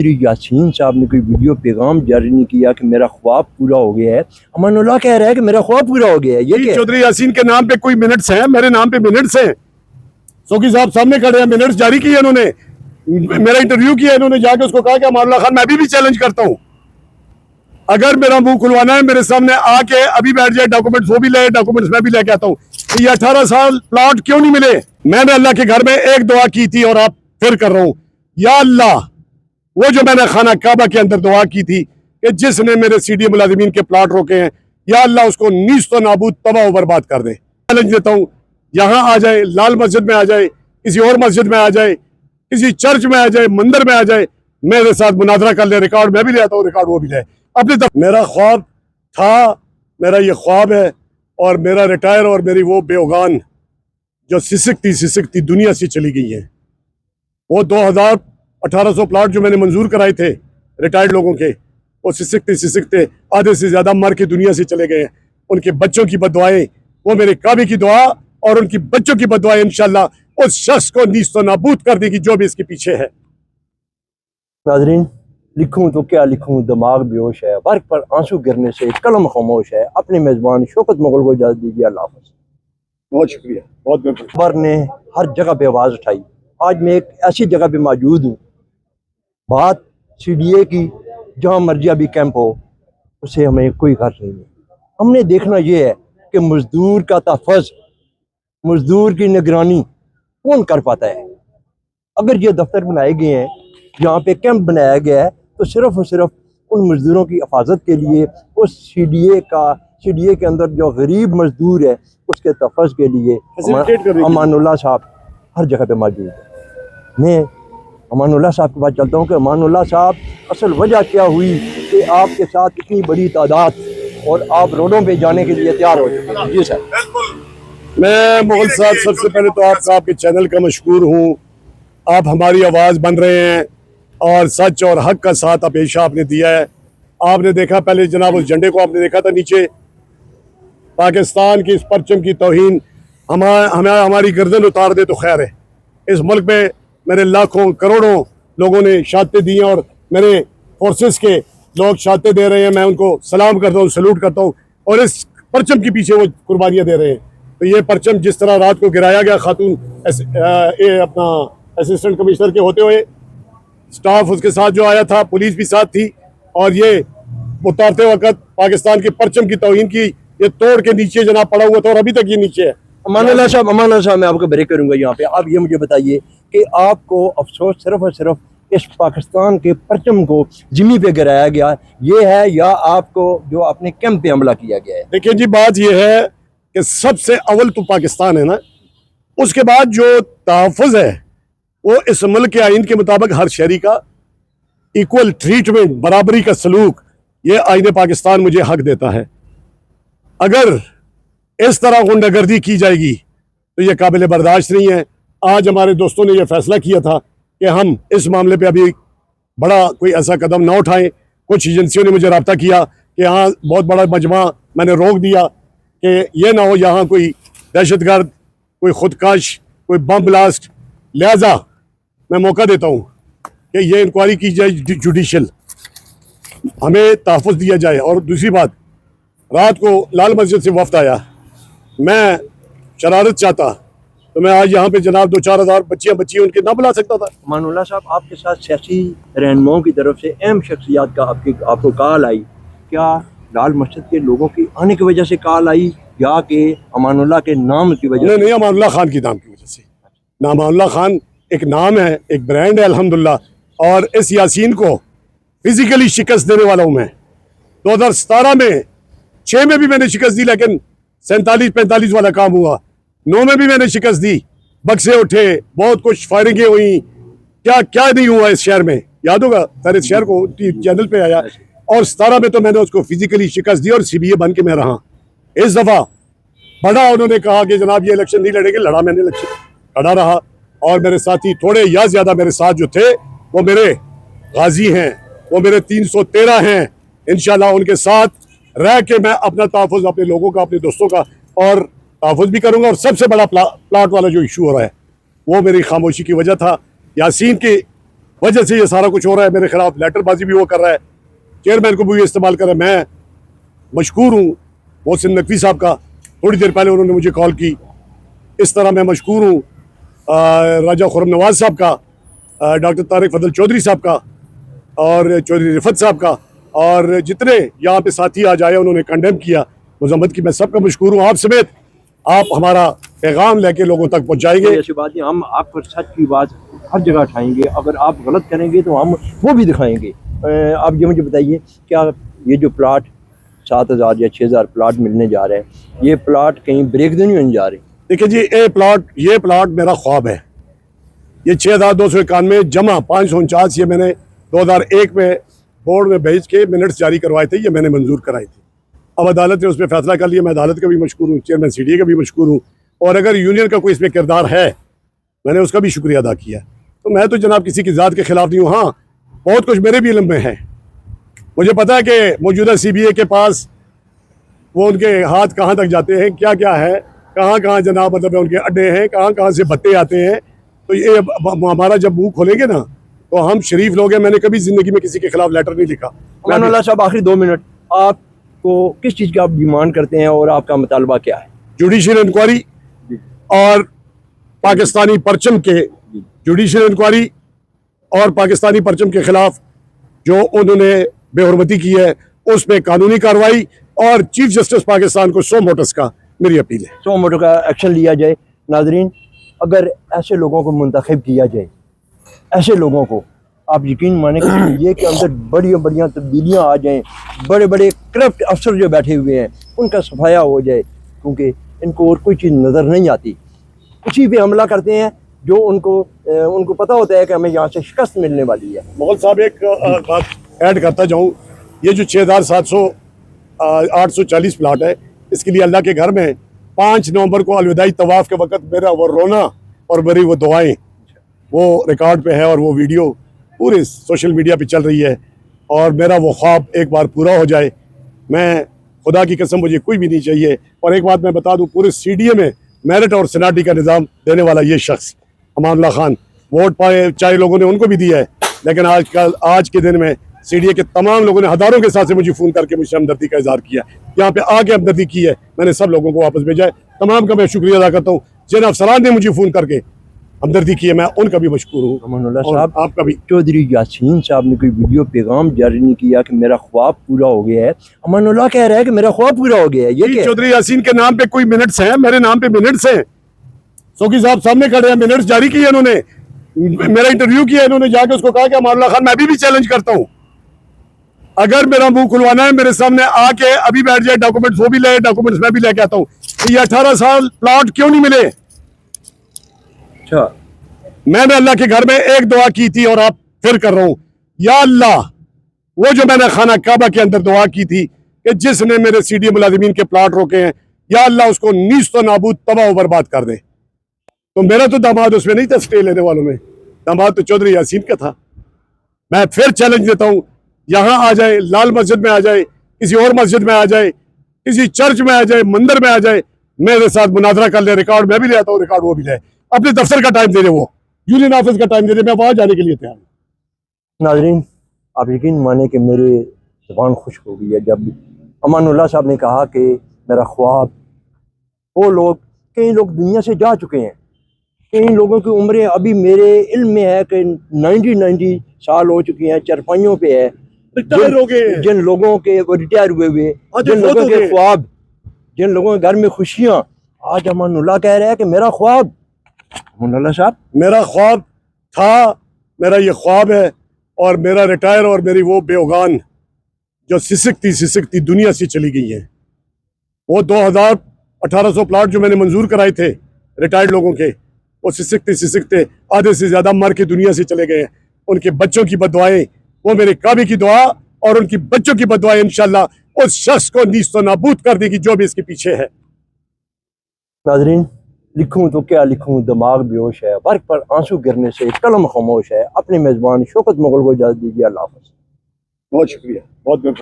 यासीन साहब ने कोई वीडियो पैगाम जारी नहीं किया कि मेरा ख्वाब पूरा हो गया है। अमानुल्लाह कह रहा है कि मेरा ख्वाब पूरा हो गया है। ये चौधरी यासीन के नाम पे कोई मिनट्स हैं, मेरे नाम पे मिनट्स हैं। सोकी साहब सामने खड़े हैं, मिनट्स जारी किए इन्होंने, मेरा इंटरव्यू किया इन्होंने, जाके उसको कहा कि अमानुल्लाह खान मैं अभी भी चैलेंज करता हूं, अगर मेरा मुंह खुलवाना है मेरे सामने आके अभी बैठ जाए, डॉक्यूमेंट्स वो भी ले, डॉक्यूमेंट्स मैं भी लेके आता हूँ। ये 18 साल प्लॉट क्यों नहीं मिले? मैंने अल्लाह के घर में एक दुआ की थी और आप फिर कर रहा हूं, या अल्लाह, वो जो मैंने खाना काबा के अंदर दुआ की थी कि जिसने मेरे सीडी मुलाजिमीन के प्लॉट रोके हैं, या अल्लाह उसको नीस्त नाबूद तबाह बर्बाद कर दे। चैलेंज देता हूँ, यहाँ आ जाए, लाल मस्जिद में आ जाए, किसी और मस्जिद में आ जाए, किसी चर्च में आ जाए, मंदिर में आ जाए, मेरे साथ मुनाजरा कर ले, रिकॉर्ड मैं भी ले आता हूँ, रिकॉर्ड वो भी ले। अपने तक मेरा ख्वाब था, मेरा ये ख्वाब है, और मेरा रिटायर और मेरी वो बेओगान जो सिसकती दुनिया से चली गई है, वो 1800 प्लॉट जो मैंने मंजूर कराए थे रिटायर्ड लोगों के, वो सिसकते आधे से ज्यादा मर के दुनिया से चले गए हैं। उनके बच्चों की बदुआएं, वो मेरे काबे की दुआ और उनकी बच्चों की बदुआएं इंशाल्लाह उस शख्स को नीस्तो नाबूद कर देगी जो भी इसके पीछे है। नाज़रीन, लिखूं तो क्या लिखूं, दिमाग बेहोश है, वर्क पर आंसू गिरने से कलम खामोश है। अपने मेजबान शौकत मुगल को इजाजत दीजिए। अल्लाह हाफ़िज़। बहुत शुक्रिया, बहुत बहुत खबर ने हर जगह पे आवाज़ उठाई। आज मैं एक ऐसी जगह पे मौजूद हूँ, बात CDA की, जहाँ मर्जी अभी कैंप हो, उसे हमें कोई गर्ज नहीं है। हमने देखना ये है कि मजदूर का तहफ़्फ़ुज़, मजदूर की निगरानी कौन कर पाता है। अगर ये दफ्तर बनाए गए हैं, यहाँ पे कैंप बनाया गया है, तो सिर्फ और सिर्फ उन मजदूरों की हिफाजत के लिए, उस CDA के अंदर जो गरीब मजदूर है उसके तहफ़्फ़ुज़ के लिए अमानुल्लाह साहब हर जगह पे मौजूद है। मैं अमानुल्लाह साहब के पास चलता हूँ कि अमानुल्लाह साहब, असल वजह क्या हुई कि आपके साथ इतनी बड़ी तादाद और आप रोडों पे जाने के लिए तैयार हो चुके हैं? जी सर। मैं मुगल साहब, सबसे पहले तो आपका, आपके चैनल का मशकूर हूँ। आप हमारी आवाज़ बन रहे हैं और सच और हक का साथ हमेशा आपने दिया है। आपने देखा पहले जनाब उस झंडे को आपने देखा था नीचे, पाकिस्तान की इस परचम की तौहीन हमारी गर्दन उतार दे तो खैर है। इस मुल्क में मेरे लाखों करोड़ों लोगों ने शहादतें दी और मेरे फोर्सेस के लोग शहादतें दे रहे हैं। मैं उनको सलाम करता हूँ, सल्यूट करता हूँ, और इस परचम के पीछे वो कुर्बानियाँ दे रहे हैं। तो ये परचम जिस तरह रात को गिराया गया, खातून अपना असिस्टेंट कमिश्नर के होते हुए, स्टाफ उसके साथ जो आया था, पुलिस भी साथ थी, और ये उतारते वक्त पाकिस्तान के परचम की तौहीन की, ये तोड़ के नीचे जनाब पड़ा हुआ था और अभी तक ये नीचे है। अमानुल्लाह साहब, मैं आपको ब्रेक करूंगा यहाँ पे। आप ये मुझे बताइए कि आपको अफसोस सिर्फ और सिर्फ इस पाकिस्तान के परचम को ज़मीन पे गिराया गया ये है, या आपको जो अपने कैंप पे हमला किया गया है? देखिए जी, बात ये है कि सबसे अव्वल तो पाकिस्तान है ना, उसके बाद जो तहफ़्फ़ुज़ है वो इस मुल्क के आइन के मुताबिक हर शहरी का इक्वल ट्रीटमेंट, बराबरी का सलूक, ये आइन पाकिस्तान मुझे हक देता है। अगर इस तरह गुंडागर्दी की जाएगी तो ये काबिल बर्दाश्त नहीं है। आज हमारे दोस्तों ने यह फैसला किया था कि हम इस मामले पे अभी बड़ा कोई ऐसा कदम ना उठाएं। कुछ एजेंसियों ने मुझे रब्ता किया कि यहाँ बहुत बड़ा मजमा, मैंने रोक दिया कि ये ना हो यहाँ कोई दहशतगर्द, कोई खुदकश, कोई बम ब्लास्ट। लिहाजा मैं मौका देता हूँ कि ये इंक्वायरी की जाए, जुडिशल हमें तहफ़्फ़ुज़ दिया जाए। और दूसरी बात, रात को लाल मस्जिद से वफ्द आया, मैं शरारत चाहता तो मैं आज यहाँ पे जनाब 2-4 हज़ार बच्चियाँ उनके ना बुला सकता था। अमानुल्लाह साहब, आपके साथ सियासी रहनुमाओं की तरफ से अहम शख्सियात का आपको कॉल आई, क्या लाल मस्जिद के लोगों की आने की वजह से कॉल आई, या कि अमानुल्लाह के नाम की वजह से? नहीं, अमानुल्लाह खान के नाम की वजह से। अमानुल्लाह खान एक नाम है, एक ब्रांड है अल्हम्दुलिल्लाह, और इस यासीन को फिजिकली शिकस्त देने वाला हूँ मैं। 2017 में 6 में भी मैंने शिकस्त दी, लेकिन 47-45 वाला काम हुआ। 9 में भी मैंने शिकस्त दी, बक्से उठे, बहुत कुछ फायरिंगें हुई, क्या क्या नहीं हुआ इस शहर में, याद होगा सर, इस शहर को चैनल पे आया। और 17 में तो मैंने उसको फिजिकली शिकस्त दी और CBA बन के मैं रहा। इस दफ़ा बड़ा उन्होंने कहा कि जनाब ये इलेक्शन नहीं लड़ेंगे, लड़ा मैंने इलेक्शन, खड़ा रहा। और मेरे साथी थोड़े या ज़्यादा मेरे साथ जो थे वो मेरे गाजी हैं, वो मेरे 313 हैं। इंशाल्लाह उनके साथ रह के मैं अपना तहफ़्फ़ुज़, अपने लोगों का, अपने दोस्तों का और तहफ़्फ़ुज़ भी करूँगा। और सबसे बड़ा प्लाट वाला जो इशू हो रहा है वो मेरी खामोशी की वजह था। यासीन के वजह से ये सारा कुछ हो रहा है। मेरे खिलाफ लेटरबाजी भी वो कर रहा है, चेयरमैन को भी ये इस्तेमाल कर रहा है। मैं मशकूर हूँ मोहसिन नकवी साहब का, थोड़ी देर पहले उन्होंने मुझे कॉल की। इस तरह मैं मशकूर हूँ राजा खुरम नवाज साहब का, डॉक्टर तारिक फजल चौधरी साहब का और चौधरी रिफत साहब का, और जितने यहाँ पे साथी आज आए उन्होंने कंडेम किया मजम्मत की। मैं सबका मशकूर हूँ। आप समेत आप हमारा पैगाम लेके लोगों तक पहुँचाएंगे। ऐसी बात नहीं, हम आप पर सच की बात हर जगह उठाएंगे। अगर आप गलत करेंगे तो हम वो भी दिखाएंगे। आप ये मुझे बताइए, क्या ये जो प्लाट 7,000 या 6,000 प्लाट मिलने जा रहे हैं, ये प्लाट कहीं ब्रेक तो नहीं होने जा रहे? देखिए जी, ये प्लाट मेरा ख्वाब है। ये 6,291 जमा 549 ये मैंने 2001 में बोर्ड में भेज के मिनट्स जारी करवाए थे, ये मैंने मंजूर कराए थे। अब अदालत ने उस पर फैसला कर लिया। मैं अदालत का भी मशकूर हूँ, चेयरमैन CDA का भी मशकूर हूँ, और अगर यूनियन का कोई इसमें किरदार है मैंने उसका भी शुक्रिया अदा किया। तो मैं तो जनाब किसी की ज़ात के खिलाफ नहीं हूँ। हाँ, बहुत कुछ मेरे भी इल्म में है। मुझे पता है कि मौजूदा CBA के पास वो उनके हाथ कहाँ तक जाते हैं, क्या क्या है, कहाँ कहाँ जनाब मतलब उनके अड्डे हैं, कहाँ कहाँ से भत्ते आते हैं। तो ये हमारा जब मुंह खोलेंगे ना तो हम शरीफ लोग हैं। मैंने कभी ज़िंदगी में किसी के खिलाफ लेटर नहीं लिखा। अमान अल्लाह साहब, आखिरी 2 मिनट, आपको किस चीज़ का आप डिमांड करते हैं और आपका मुतालबा क्या है? जुडिशल इंक्वायरी और पाकिस्तानी परचम के जुडिशल इंक्वायरी और पाकिस्तानी परचम के खिलाफ जो उन्होंने बेहुरमती की है उस पर कानूनी कार्रवाई, और चीफ जस्टिस पाकिस्तान को सो मोटर्स का मेरी अपील है, सो मोटो का एक्शन लिया जाए। नाजरीन, अगर ऐसे लोगों को मुंतखब किया जाए, ऐसे लोगों को, आप यकीन माने कि ये कि अंदर बड़ी बढ़िया तब्दीलियाँ आ जाएं, बड़े बड़े करप्ट अफसर जो बैठे हुए हैं उनका सफाया हो जाए, क्योंकि इनको और कोई चीज़ नज़र नहीं आती। उसी पे हमला करते हैं जो उनको पता होता है कि हमें यहाँ से शिकस्त मिलने वाली है। मोहल साहब एक बात ऐड करता जाऊँ, ये जो 6,840 प्लाट है, इसके लिए अल्लाह के घर में 5 नवंबर को अलविदाई तवाफ़ के वक़्त मेरा वो रोना और मेरी वो दुआएं वो रिकॉर्ड पे है, और वो वीडियो पूरे सोशल मीडिया पे चल रही है। और मेरा वो ख्वाब एक बार पूरा हो जाए। मैं खुदा की कसम, मुझे कोई भी नहीं चाहिए। और एक बात मैं बता दूं, पूरे CDA में मेरिट और सेनाटी का निज़ाम देने वाला ये शख्स अमानुल्लाह खान, वोट पाए चाहे लोगों ने उनको भी दिया है, लेकिन आज के दिन में CDA के तमाम लोगों ने हज़ारों के साथ से मुझे फ़ोन करके मुझसे हमदर्दी का इजहार किया, यहाँ पे आके हमदर्दी की है। मैंने सब लोगों को वापस भेजा है। तमाम का मैं शुक्रिया अदा करता हूँ। जिन अफसरान ने मुझे फ़ोन करके हमदर्दी की है, मैं उनका भी मशकूर हूँ। अमानुल्लाह साहब, आपका भी। चौधरी यासीन साहब ने कोई वीडियो पैगाम जारी नहीं किया कि मेरा ख्वाब पूरा हो गया है। अमानुल्लाह कह रहा है कि मेरा ख्वाब पूरा हो गया है। ये चौधरी यासीन के नाम पे कोई मिनट्स हैं, मेरे नाम पे मिनट्स हैं। सोकी साहब सामने खड़े हैं, मिनट्स जारी किए इन्होंने, मेरा इंटरव्यू किया इन्होंने, जाके उसको कहा कि अमानुल्लाह खान मैं भी चैलेंज करता हूँ, अगर मेरा मुंह खुलवाना है मेरे सामने आके अभी बैठ जाए, डॉक्यूमेंट्स वो भी ले, डॉक्यूमेंट्स मैं भी लेके आता हूँ। ये 18 साल प्लॉट क्यों नहीं मिले? अच्छा, मैंने अल्लाह के घर में एक दुआ की थी और आप फिर कर रहा हूं, या अल्लाह, वो जो मैंने खाना काबा के अंदर दुआ की थी कि जिसने मेरे CDA मुलाजिमीन के प्लाट रोके हैं, या अल्लाह उसको नीस्त व नाबूद तबाह बर्बाद कर दे। तो मेरा तो दामाद उसमें नहीं था, स्टे लेने वालों में दामाद तो चौधरी यासीन का था। मैं फिर चैलेंज देता हूं, यहाँ आ जाए, लाल मस्जिद में आ जाए, किसी और मस्जिद में आ जाए, किसी चर्च में आ जाए, मंदिर में आ जाए, मेरे साथ मुनाजरा कर ले, रिकॉर्ड मैं भी ले आता हूँ, रिकॉर्ड वो भी ले। अपने दफ्तर का टाइम दे रहे, वो यूनियन ऑफिस का टाइम दे रहे, मैं वहां जाने के लिए तैयार हूँ। नाजरीन, आप यकीन माने कि मेरे ज़बान खुश्क हो गई है जब अमानुल्लाह साहब ने कहा कि मेरा ख्वाब, वो लोग, कई लोग दुनिया से जा चुके हैं, कई लोगों की उम्रें अभी मेरे इल्म में है कि 90 साल हो चुकी हैं, चरपाइयों पे है। जिन लोगों के वो रिटायर हुए, जिन लोगों के ख्वाब, जिन लोगों के घर में खुशियाँ, आज अमानुल्लाह कह रहा है कि मेरा ख्वाब, अमानुल्लाह साहब मेरा ख्वाब था, मेरा ये ख्वाब है, और मेरा रिटायर और मेरी वो बेओगान जो सिसकती दुनिया से चली गई हैं, वो 1800 प्लाट जो मैंने मंजूर कराए थे रिटायर्ड लोगों के, वो सिसकते आधे से ज़्यादा मर के दुनिया से चले गए हैं। उनके बच्चों की बदुआएं, वो मेरे काबे की दुआ और उनकी बच्चों की बदुआएं इंशाल्लाह उस शख्स को नीस्तो नाबूद कर देगी जो भी इसके पीछे है। नाजरीन, लिखूं तो क्या लिखूं, दिमाग बेहोश है, वर्क पर आंसू गिरने से कलम खामोश है। अपने मेज़बान शौकत मुगल को इजाज़त दीजिए। अल्लाह हाफ़िज़। बहुत शुक्रिया, बहुत बहुत